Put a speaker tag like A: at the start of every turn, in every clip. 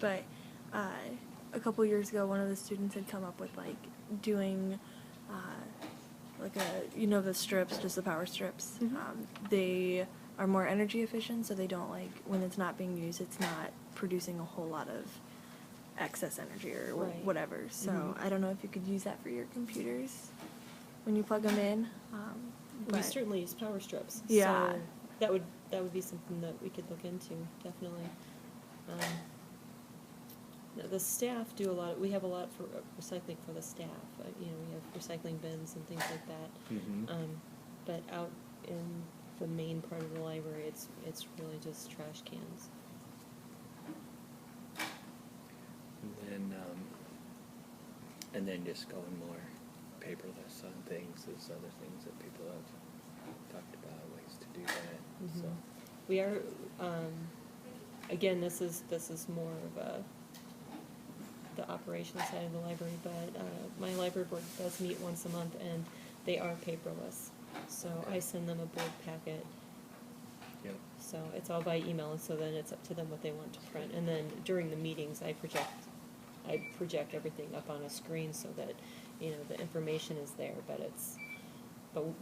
A: but a couple years ago, one of the students had come up with like doing like the strips, just the power strips. They are more energy efficient, so they don't when it's not being used, it's not producing a whole lot of excess energy or whatever. So I don't know if you could use that for your computers when you plug them in.
B: We certainly use power strips.
A: Yeah.
B: So that would be something that we could look into, definitely. The staff do a lot. We have a lot for recycling for the staff. We have recycling bins and things like that. But out in the main part of the library, it's really just trash cans.
C: And then just going more paperless on things. There's other things that people have talked about, ways to do that. So
B: We are, again, this is more of the operations side of the library, but my library board does meet once a month, and they are paperless. So I send them a board packet.
C: Yep.
B: So it's all by email, and so then it's up to them what they want to print. And then during the meetings, I project everything up on a screen so that the information is there, but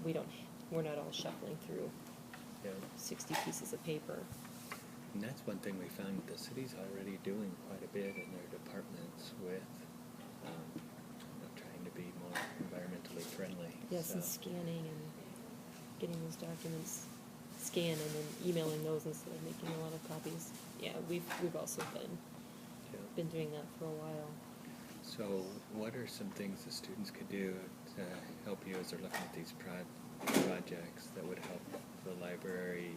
B: we're not all shuffling through 60 pieces of paper.
C: And that's one thing we found the city's already doing quite a bit in their departments with trying to be more environmentally friendly.
B: Yes, and scanning and getting those documents scanned and then emailing those instead of making a lot of copies. Yeah, we've also been doing that for a while.
C: So what are some things the students could do to help you as they're looking at these projects that would help the library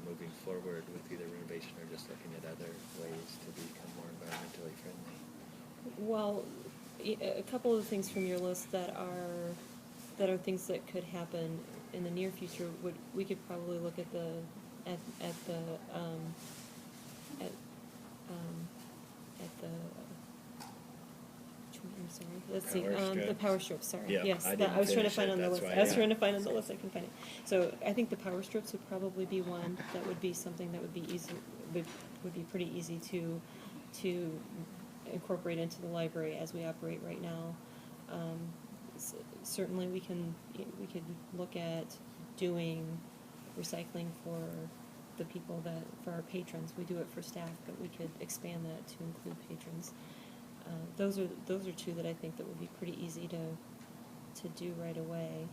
C: moving forward with either renovation or just looking at other ways to become more environmentally friendly?
B: Well, a couple of the things from your list that are things that could happen in the near future we could probably look at the I'm sorry. Let's see. The power strips. Sorry.
C: Yeah,
B: yes,
C: I
B: was trying to find on the list. I was trying to find on the
C: So.
B: list. I can find it. So I think the power strips would probably be one. That would be something that would be easy. Would be pretty easy to incorporate into the library as we operate right now. Certainly, we could look at doing recycling for the people for our patrons. We do it for staff, but we could expand that to include patrons. Those are two that I think that would be pretty easy to do right away.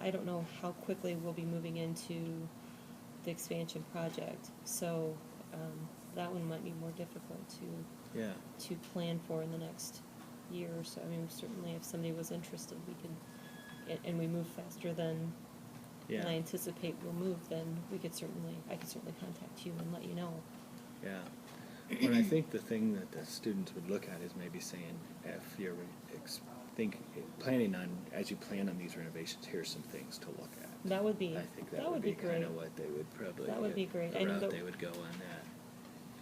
B: I don't know how quickly we'll be moving into the expansion project, so that one might be more difficult to plan for in the next year or so. I mean, certainly if somebody was interested, we could, and we move faster than I anticipate we'll move, then I could certainly contact you and let you know.
C: Yeah. Well, I think the thing that the students would look at is maybe saying, if you're planning on, as you plan on these renovations, here's some things to look at.
B: That would be.
C: I think that would be kind of what they would probably.
B: That would be great.
C: The route they would go on that.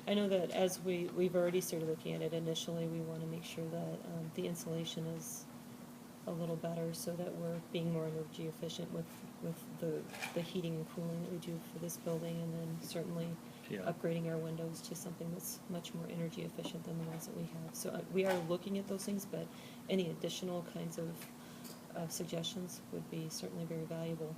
B: I know that as we've already started looking at it initially, we want to make sure that the insulation is a little better, so that we're being more energy efficient with the heating and cooling that we do for this building, and then certainly upgrading our windows to something that's much more energy efficient than the ones that we have. So we are looking at those things, but any additional kinds of suggestions would be certainly very valuable.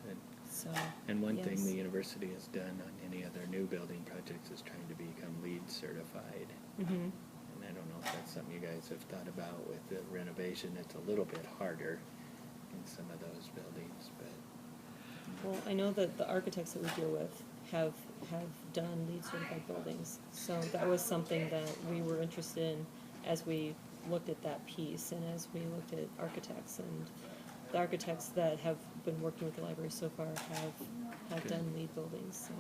C: Good.
B: So,
C: and one thing the university has done on any other new building projects is trying to become LEED certified. And I don't know if that's something you guys have thought about with the renovation. It's a little bit harder in some of those buildings, but.
B: Well, I know that the architects that we deal with have done LEED certified buildings, so that was something that we were interested in as we looked at that piece and as we looked at architects, and the architects that have been working with the library so far have done LEED buildings. So.